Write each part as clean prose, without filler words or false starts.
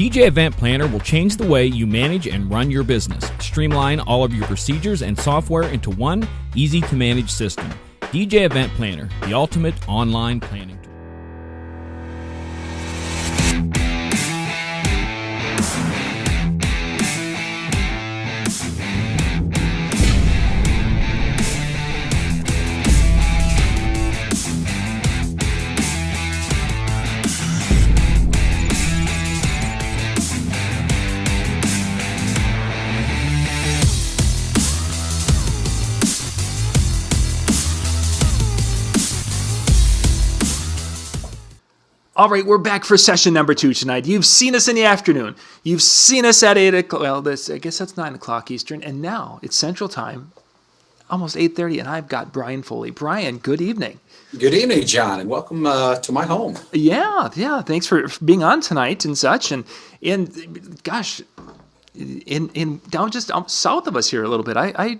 DJ Event Planner will change the way you manage and run your business. Streamline all of your procedures and software into one easy-to-manage system. DJ Event Planner, the ultimate online planning tool. All right, we're back for session number 2 tonight. You've seen us in the afternoon. You've seen us at 8 o'clock. Well, I guess that's 9 o'clock Eastern. And now it's Central Time, almost 8:30, and I've got Bryan Foley. Bryan, good evening. Good evening, John, and welcome to my home. Yeah. Thanks for being on tonight and such. And gosh, in down just south of us here a little bit. I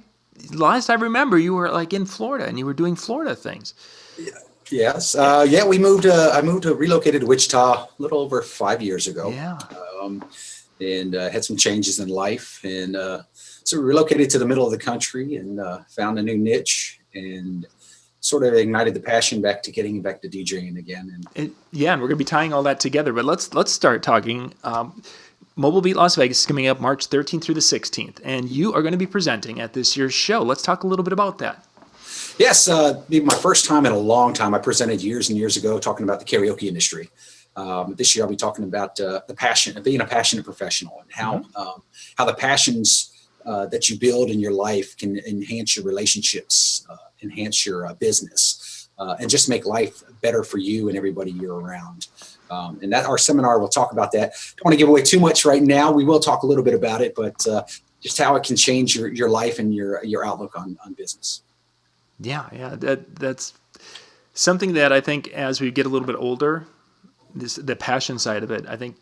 last I remember, you were like in Florida, and you were doing Florida things. Yeah. Yes. We moved. Relocated to Wichita a little over 5 years ago. Yeah. And had some changes in life, and so we relocated to the middle of the country and found a new niche and sort of ignited the passion back to getting back to DJing again. And we're going to be tying all that together. But let's start talking. Mobile Beat Las Vegas is coming up March 13th through the 16th, and you are going to be presenting at this year's show. Let's talk a little bit about that. Yes, my first time in a long time. I presented years and years ago talking about the karaoke industry. This year I'll be talking about the passion of being a passionate professional and how the passions that you build in your life can enhance your relationships, enhance your business, and just make life better for you and everybody you're around. And that our seminar will talk about that. Don't want to give away too much right now. We will talk a little bit about it, but just how it can change your life and your outlook on business. Yeah, that's something that I think as we get a little bit older, the passion side of it, I think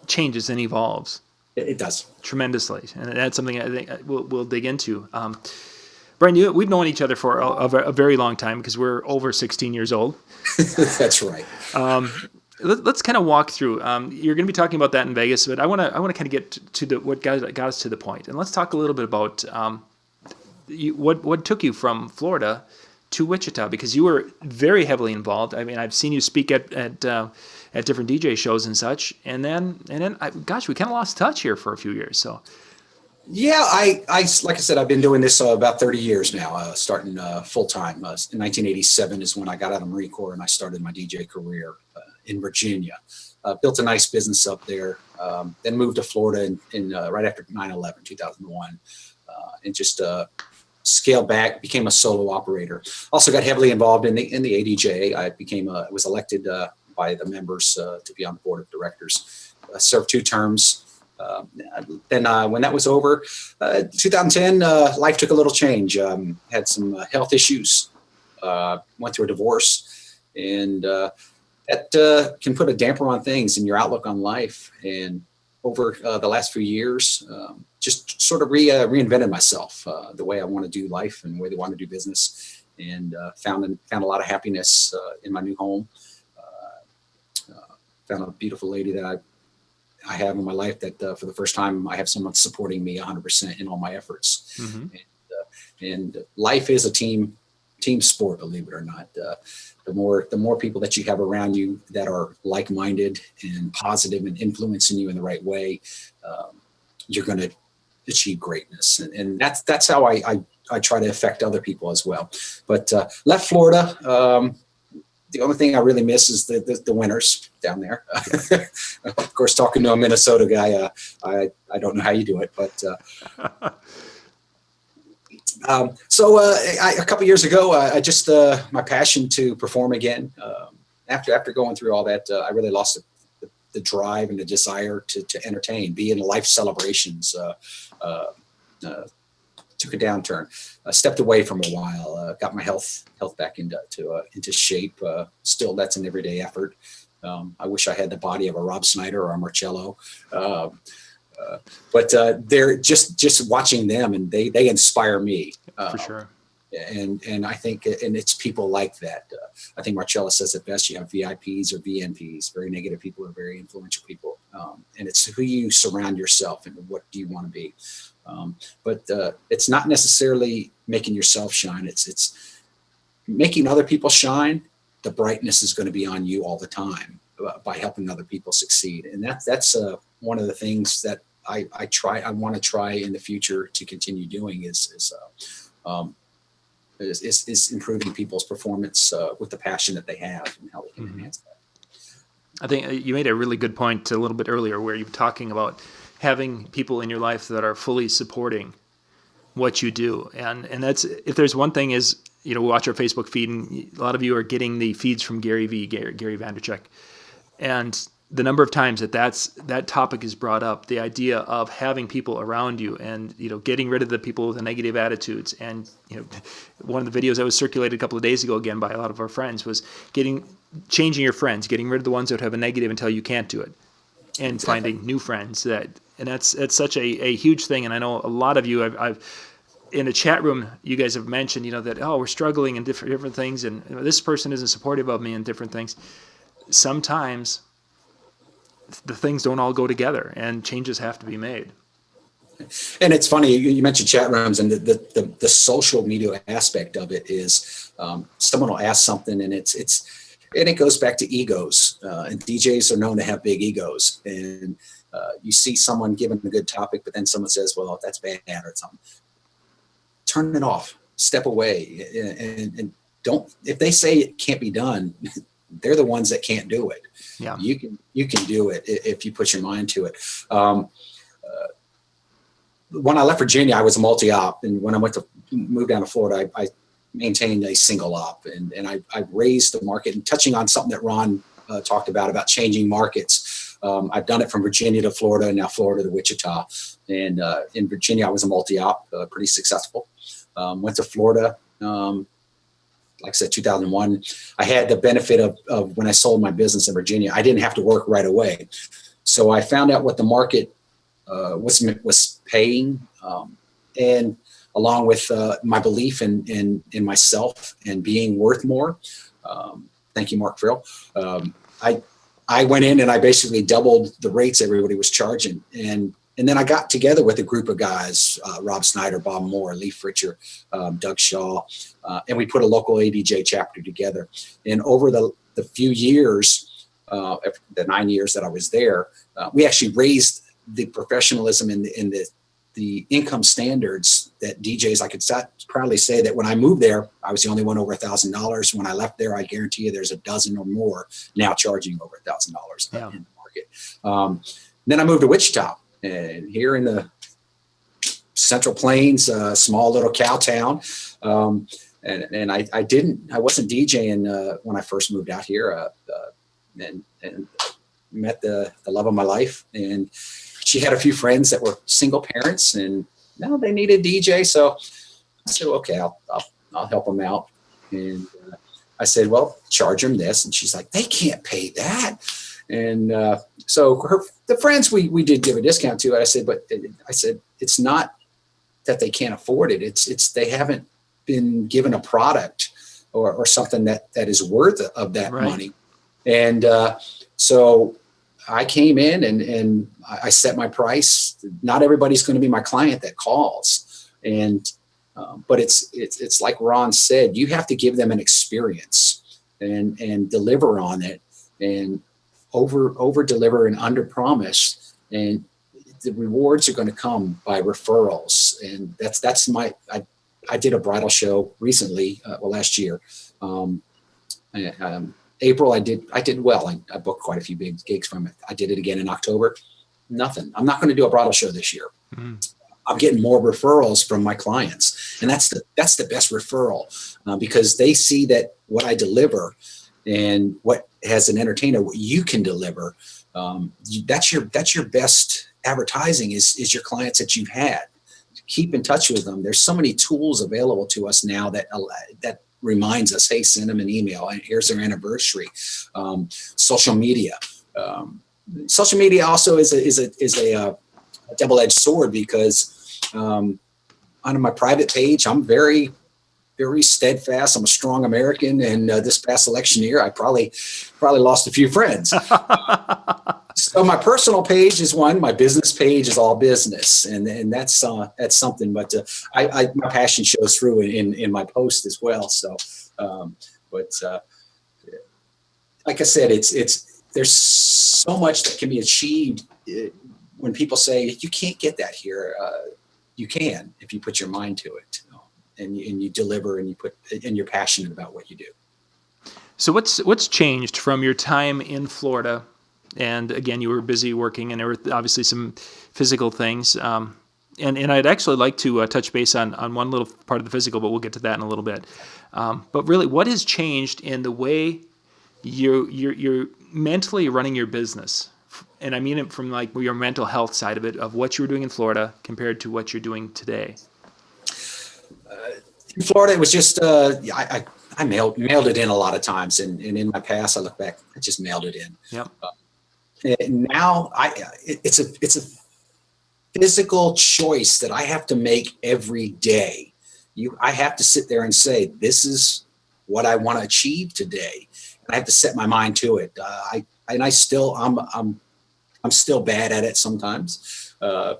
changes and evolves. It does tremendously, and that's something I think we'll dig into. Bryan, we've known each other for a very long time because we're over 16 years old. That's right. Let's kind of walk through. You're going to be talking about that in Vegas, but I want to kind of get to what got us to the point, and let's talk a little bit about. What took you from Florida to Wichita? Because you were very heavily involved. I mean, I've seen you speak at different DJ shows and such. And then, we kind of lost touch here for a few years. So, yeah, I like I said, I've been doing this about 30 years now, starting full time. In 1987 is when I got out of Marine Corps and I started my DJ career in Virginia. Built a nice business up there. Then moved to Florida in right after 9/11, 2001, and just scaled back, became a solo operator. Also got heavily involved in the ADJ. I was elected by the members to be on the board of directors. Served 2 terms. Then when that was over, 2010, life took a little change. Had some health issues. Went through a divorce, and that can put a damper on things and your outlook on life. And over the last few years, just sort of reinvented myself, the way I want to do life and the way I want to do business, and found a lot of happiness in my new home. Found a beautiful lady that I have in my life that for the first time I have someone supporting me 100% in all my efforts. Mm-hmm. And life is a team sport, believe it or not. The more people that you have around you that are like-minded and positive and influencing you in the right way, you're going to achieve greatness. And that's how I try to affect other people as well. But left Florida. The only thing I really miss is the winters down there. Of course, talking to a Minnesota guy, I don't know how you do it, but a couple years ago, I just my passion to perform again. After going through all that, I really lost the drive and the desire to entertain, be in life celebrations. Took a downturn, stepped away from a while, got my health back into shape. Still, that's an everyday effort. I wish I had the body of a Rob Snyder or a Marcello. But they're just watching them, and they inspire me. For sure. And I think, and it's people like that. I think Marcella says it best. You have VIPs or VNPs, very negative people or very influential people. And it's who you surround yourself and what do you want to be. But it's not necessarily making yourself shine. It's making other people shine. The brightness is going to be on you all the time by helping other people succeed. And that's one of the things that I want to try in the future to continue doing is improving people's performance with the passion that they have and how they can enhance that. I think you made a really good point a little bit earlier where you were talking about having people in your life that are fully supporting what you do. And that's, if there's one thing is, we watch our Facebook feed, and a lot of you are getting the feeds from Gary Vaynerchuk. And the number of times that topic is brought up, the idea of having people around you and, getting rid of the people with the negative attitudes. And, one of the videos that was circulated a couple of days ago, again, by a lot of our friends, was changing your friends, getting rid of the ones that have a negative until you can't do it, and exactly. Finding new friends and that's such a huge thing. And I know a lot of you, I've in a chat room, you guys have mentioned, that, we're struggling in different things, and this person isn't supportive of me in different things. Sometimes the things don't all go together, and changes have to be made. And it's funny, you mentioned chat rooms, and the social media aspect of it is someone will ask something, and it goes back to egos. And DJs are known to have big egos. And you see someone giving a good topic, but then someone says, well, that's bad or something. Turn it off, step away, and don't, if they say it can't be done, they're the ones that can't do it. Yeah. You can do it if you put your mind to it. When I left Virginia, I was a multi-op, and when I moved down to Florida, I maintained a single op, and I raised the market. And touching on something that Ron talked about changing markets, I've done it from Virginia to Florida, and now Florida to Wichita. And in Virginia, I was a multi-op, pretty successful. Went to Florida, like I said, 2001. I had the benefit of when I sold my business in Virginia, I didn't have to work right away. So I found out what the market was paying, and along with my belief in myself and being worth more. Thank you, Mark Frill. I went in and I basically doubled the rates everybody was charging. And then I got together with a group of guys, Rob Snyder, Bob Moore, Lee Fritcher, Doug Shaw, and we put a local ADJ chapter together. And over the few years, the 9 years that I was there, we actually raised the professionalism and the income standards that DJs, I could proudly say that when I moved there, I was the only one over $1,000. When I left there, I guarantee you there's a dozen or more now charging over $1,000 in the market. Then I moved to Wichita, and here in the Central Plains, small little cow town. And I wasn't DJing when I first moved out here, and met the love of my life. And she had a few friends that were single parents, and now they needed a DJ. So I said, okay, I'll help them out. And I said, well, charge them this. And she's like, they can't pay that. And so the friends we did give a discount to. I said, it's not that they can't afford it. It's they haven't been given a product or something that is worth of that money. And so I came in and I set my price. Not everybody's going to be my client that calls, but it's like Ron said, you have to give them an experience and deliver on it, and over deliver and under promise, and the rewards are going to come by referrals. And that's I did a bridal show recently, last year. April, I did well. I booked quite a few big gigs from it. I did it again in October. Nothing. I'm not going to do a bridal show this year. Mm-hmm. I'm getting more referrals from my clients, and that's the best referral, because they see that what I deliver and what, as an entertainer, what you can deliver. That's your best advertising is your clients that you've had. Keep in touch with them. There's so many tools available to us now that reminds us, hey, send them an email, and here's their anniversary. Social media. Social media also is a double-edged sword, because on my private page, I'm very, very steadfast. I'm a strong American, and this past election year, I probably lost a few friends. So my personal page is one. My business page is all business, and that's something. But my passion shows through in my post as well. So, but like I said, it's there's so much that can be achieved when people say you can't get that here. You can if you put your mind to it, and you deliver, and you're passionate about what you do. So what's changed from your time in Florida? And again, you were busy working, and there were obviously some physical things. And I'd actually like to touch base on one little part of the physical, but we'll get to that in a little bit. But really, what has changed in the way you're mentally running your business? And I mean it from like your mental health side of it, of what you were doing in Florida compared to what you're doing today. In Florida, it was just I mailed it in a lot of times, and in my past, I look back, I just mailed it in. Yep. And now it's a physical choice that I have to make every day. I have to sit there and say, this is what I want to achieve today, and I have to set my mind to it. I'm still bad at it sometimes. I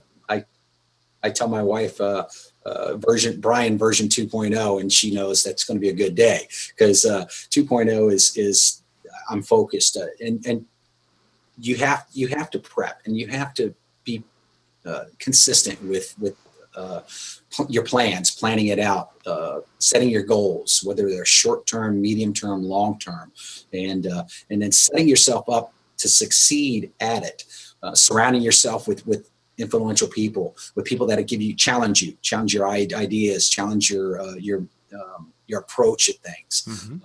tell my wife Bryan version 2.0, and she knows that's going to be a good day, because 2.0 is I'm focused, and you have to prep, and you have to be consistent with your plans, planning it out, setting your goals, whether they're short-term, medium-term, long-term, and then setting yourself up to succeed at it, surrounding yourself with influential people, with people that challenge your ideas, challenge your approach at things. Mm-hmm.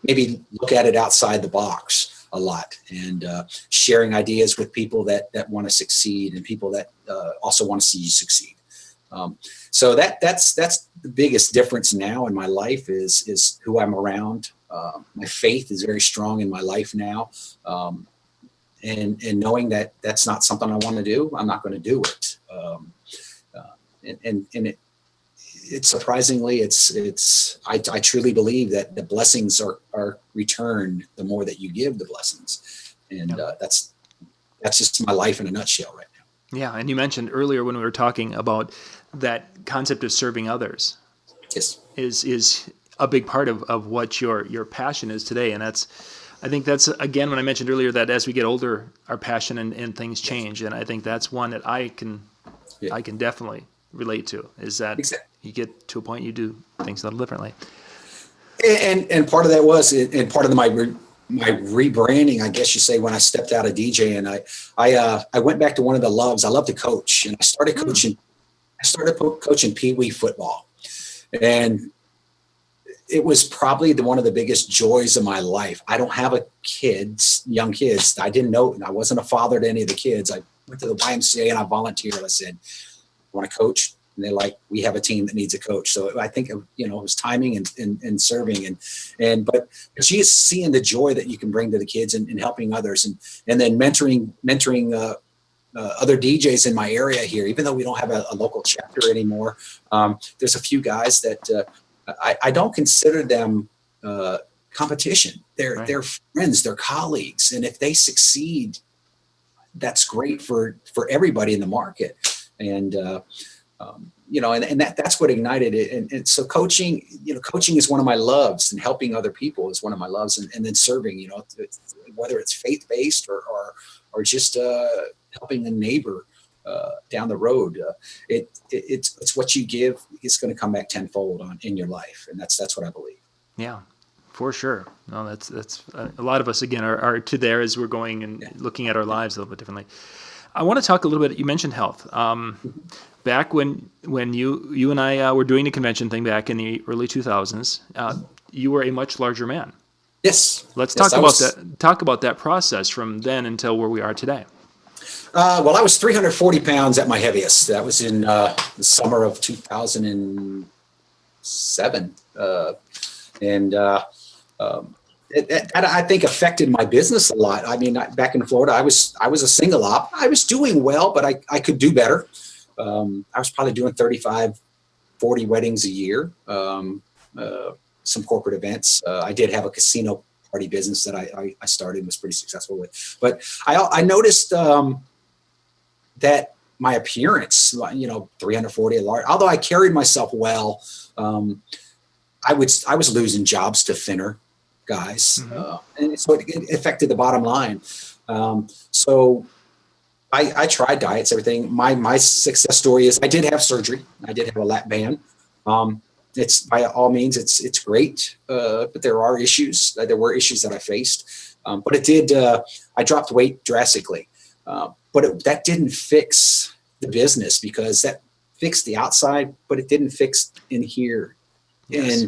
Maybe look at it outside the box a lot, and sharing ideas with people that want to succeed, and people that also want to see you succeed. So that's the biggest difference now in my life is who I'm around. My faith is very strong in my life now. And knowing that that's not something I want to do, I'm not going to do it. And it's surprisingly, I truly believe that the blessings are returned the more that you give the blessings. And that's just my life in a nutshell right now. Yeah. And you mentioned earlier when we were talking about that concept of serving others. Yes. Is a big part of what your passion is today. And I think that's, again, when I mentioned earlier that as we get older, our passion and things change. And I think that's one that I can definitely relate to, is that exactly. You get to a point you do things a little differently. And part of that was, and part of my rebranding, I guess you say, when I stepped out of DJ, and I went back to one of the loves. I love to coach, and I started coaching. I started coaching Pee Wee football, and it was probably one of the biggest joys of my life. I don't have young kids. I didn't know, and I wasn't a father to any of the kids. I went to the YMCA and I volunteered. I said, I want to coach. And they're like, we have a team that needs a coach. So I think, it was timing and serving but just seeing the joy that you can bring to the kids and helping others, and then mentoring other DJs in my area here. Even though we don't have a local chapter anymore, there's a few guys that I don't consider them competition. They're friends, they're colleagues, and if they succeed, that's great for everybody in the market. And that's what ignited it. And so coaching is one of my loves, and helping other people is one of my loves, and then serving, whether it's faith-based or just helping a neighbor down the road. It's what you give is going to come back tenfold in your life. And that's what I believe. Yeah, for sure. No, that's a lot of us, again, are to there as we're going and looking at our lives a little bit differently. I want to talk a little bit, you mentioned health. Back when you and I were doing the convention thing back in the early 2000s, you were a much larger man. Yes. Let's talk about that. Talk about that process from then until where we are today. Well, I was 340 pounds at my heaviest. That was in the summer of 2007. It I think affected my business a lot. I mean, back in Florida, I was a single op. I was doing well, but I could do better. I was probably doing 35, 40 weddings a year, some corporate events. I did have a casino party business that I started and was pretty successful with. But I noticed that my appearance, 340 at large, although I carried myself well, I was losing jobs to thinner guys, and so it affected the bottom line. So I tried diets, everything. My success story is I did have surgery. I did have a lap band. It's by all means, it's great, but there are issues. There were issues that I faced, but it did. I dropped weight drastically, but that didn't fix the business, because that fixed the outside, but it didn't fix in here. Yes.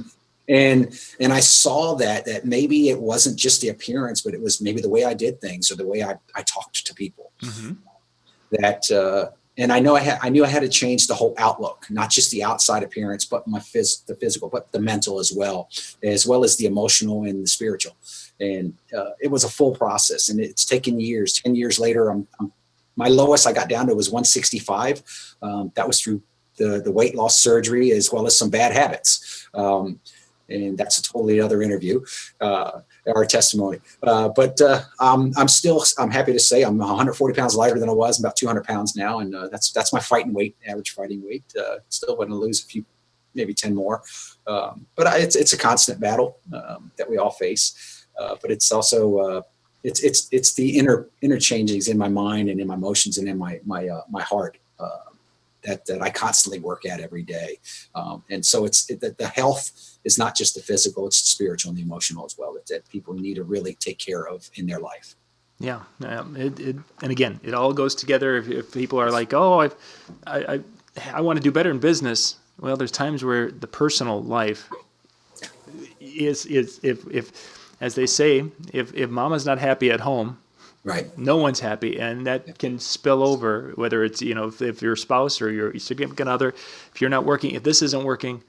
And I saw that maybe it wasn't just the appearance, but it was maybe the way I did things or the way I talked to people. And I knew I had to change the whole outlook, not just the outside appearance, but the physical, but the mental as well as the emotional and the spiritual. And it was a full process, and it's taken years. 10 years later, my lowest I got down to was 165. That was through the weight loss surgery as well as some bad habits. And that's a totally other interview, or testimony. But I'm happy to say I'm 140 pounds lighter than I was, about 200 pounds now. And that's my fighting weight, average fighting weight. Still want to lose a few, maybe 10 more. But it's a constant battle that we all face. But it's also, it's the interchangings in my mind and in my emotions and in my heart that I constantly work at every day. And so the health is not just the physical, it's the spiritual and the emotional as well, that people need to really take care of in their life. Yeah. And again, it all goes together. If people are like, oh, I want to do better in business. Well, there's times where the personal life is if as they say, if mama's not happy at home, right, no one's happy, and that can spill over, whether it's, if your spouse or your significant other, if you're not working, if this isn't working,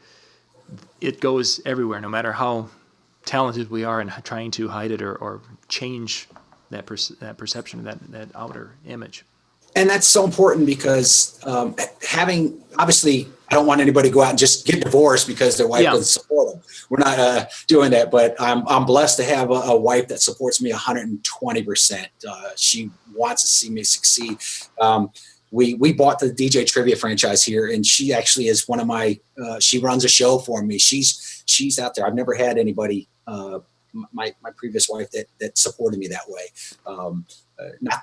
it goes everywhere, no matter how talented we are in trying to hide it or change that perception, that outer image. And that's so important, because obviously, I don't want anybody to go out and just get divorced because their wife doesn't support them. We're not doing that, but I'm blessed to have a wife that supports me 120%. She wants to see me succeed. We bought the DJ Trivia franchise here, and she actually is one of my. She runs a show for me. She's out there. I've never had anybody. My previous wife that supported me that way.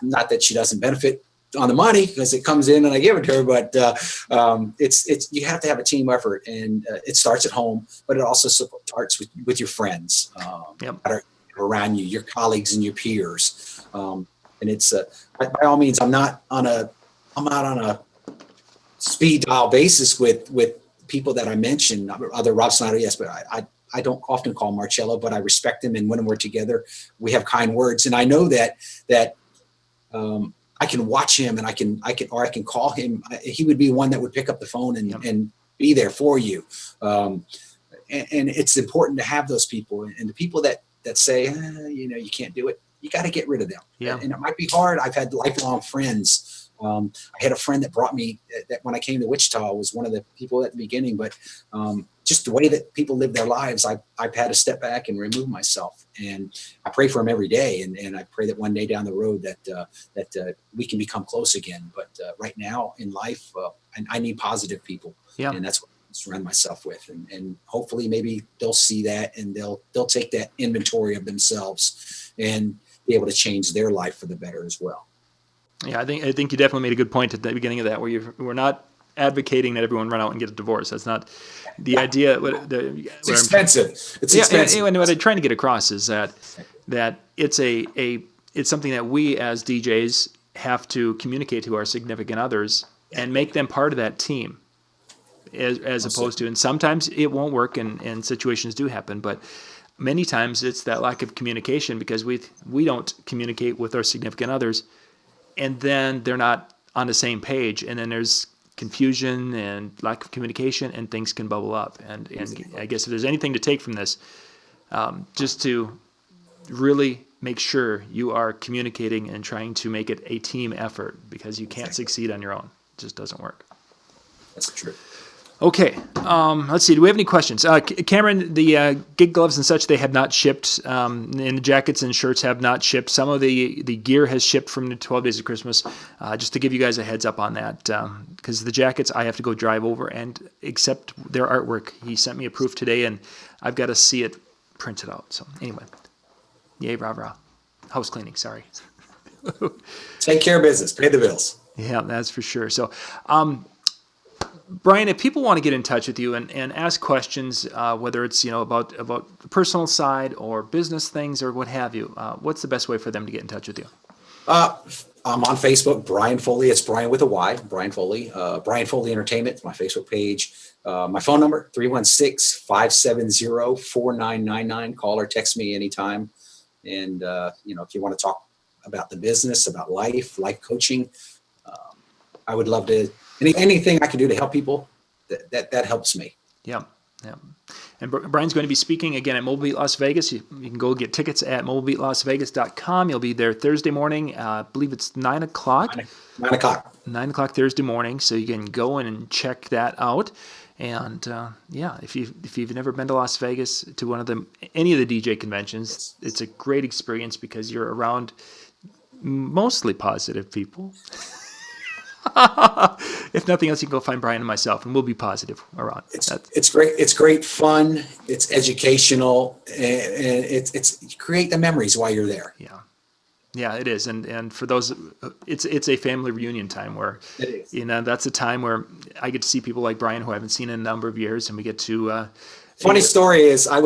Not that she doesn't benefit on the money, because it comes in and I give it to her, but it's you have to have a team effort, and it starts at home, but it also starts with your friends that are around you, your colleagues and your peers. And it's by all means, I'm not on a speed dial basis with people that I mentioned, other Rob Snyder, yes, but I don't often call Marcello, but I respect him, and when we're together, we have kind words, and I know that I can watch him, and I can call him. He would be one that would pick up the phone and be there for you. And it's important to have those people, and the people that say, you can't do it. You got to get rid of them. Yeah. And it might be hard. I've had lifelong friends. I had a friend that brought me that when I came to Wichita was one of the people at the beginning, but just the way that people live their lives, I've had to step back and remove myself. And I pray for them every day. And I pray that one day down the road that we can become close again. But right now in life, I need positive people. Yeah. And that's what I surround myself with. And hopefully maybe they'll see that, and they'll take that inventory of themselves and be able to change their life for the better as well. Yeah, I think you definitely made a good point at the beginning of that, where we're not advocating that everyone run out and get a divorce. That's not the idea. It's expensive. It's expensive. And what I'm trying to get across is that it's something that we as DJs have to communicate to our significant others and make them part of that team, as opposed to, and sometimes it won't work, and situations do happen, but many times it's that lack of communication, because we don't communicate with our significant others, and then they're not on the same page, and then there's confusion and lack of communication, and things can bubble up. And I guess if there's anything to take from this, just to really make sure you are communicating and trying to make it a team effort, because you can't succeed on your own. It just doesn't work. That's true. Okay, let's see. Do we have any questions? Cameron, the gig gloves and such, they have not shipped, and the jackets and shirts have not shipped. Some of the gear has shipped from the 12 Days of Christmas, just to give you guys a heads up on that, because the jackets, I have to go drive over and accept their artwork. He sent me a proof today, and I've got to see it printed out. So anyway, yay, rah, rah. House cleaning, sorry. Take care of business, pay the bills. Yeah, that's for sure. So, Bryan, if people want to get in touch with you and ask questions, whether it's about the personal side or business things or what have you, what's the best way for them to get in touch with you? I'm on Facebook, Bryan Foley. It's Bryan with a Y, Bryan Foley. Bryan Foley Entertainment, my Facebook page. My phone number, 316-570-4999. Call or text me anytime. And, if you want to talk about the business, about life coaching, I would love to. Anything I can do to help people, that helps me. Yeah. And Bryan's going to be speaking again at Mobile Beat Las Vegas. You can go get tickets at mobilebeatlasvegas.com. You'll be there Thursday morning. I believe it's 9 o'clock. 9 o'clock. 9 o'clock Thursday morning. So you can go in and check that out. And if you've never been to Las Vegas to any of the DJ conventions, it's a great experience because you're around mostly positive people. If nothing else, you can go find Bryan and myself, and we'll be positive around. It's great. It's great fun. It's educational, and it's create the memories while you're there. Yeah, it is. And for those, it's a family reunion time where it is. That's a time where I get to see people like Bryan who I haven't seen in a number of years, and we get to. Funny story is I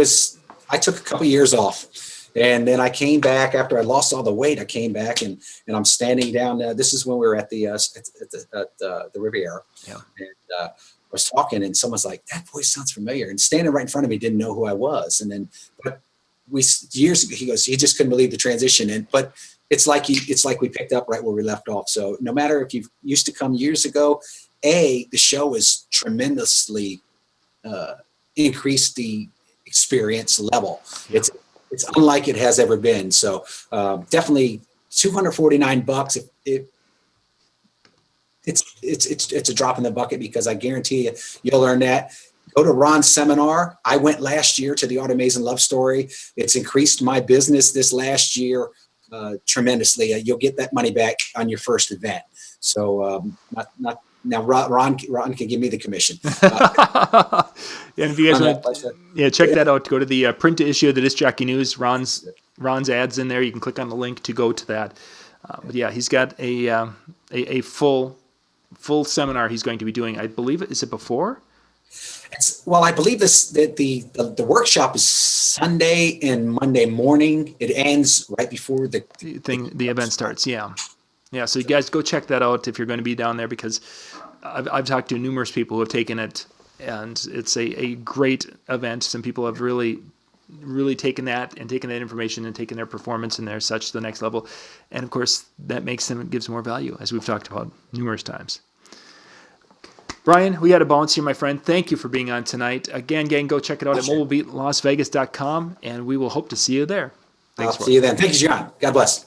took a couple years off. And then I came back after I lost all the weight. I came back and I'm standing down. This is when we were at the Riviera. Yeah. And I was talking, and someone's like, "That voice sounds familiar." And standing right in front of me, didn't know who I was. And then, but years ago, he goes, he just couldn't believe the transition. But it's like we picked up right where we left off. So no matter if you used to come years ago, the show has tremendously increased the experience level. Yeah. It's unlike it has ever been. So definitely $249. It's a drop in the bucket, because I guarantee you'll learn that. Go to Ron's seminar. I went last year to the Art Amazing Love Story. It's increased my business this last year tremendously. You'll get that money back on your first event. So not now. Ron can give me the commission. And if you guys want to, check that out. Go to the print issue of the Disc Jockey News. Ron's ads in there. You can click on the link to go to that. But yeah, he's got a full seminar he's going to be doing. I believe is it before? I believe that the workshop is Sunday and Monday morning. It ends right before the event starts. Yeah. So you guys go check that out if you're going to be down there, because I've talked to numerous people who have taken it, and it's a great event. Some people have really taken that information and taken their performance and their such to the next level. And of course, that gives more value, as we've talked about numerous times. Bryan, we got to bounce here, my friend. Thank you for being on tonight. Again, gang, go check it out at mobilebeatlasvegas.com, and we will hope to see you there. Thanks. I'll see you then. Thank you, John. God bless.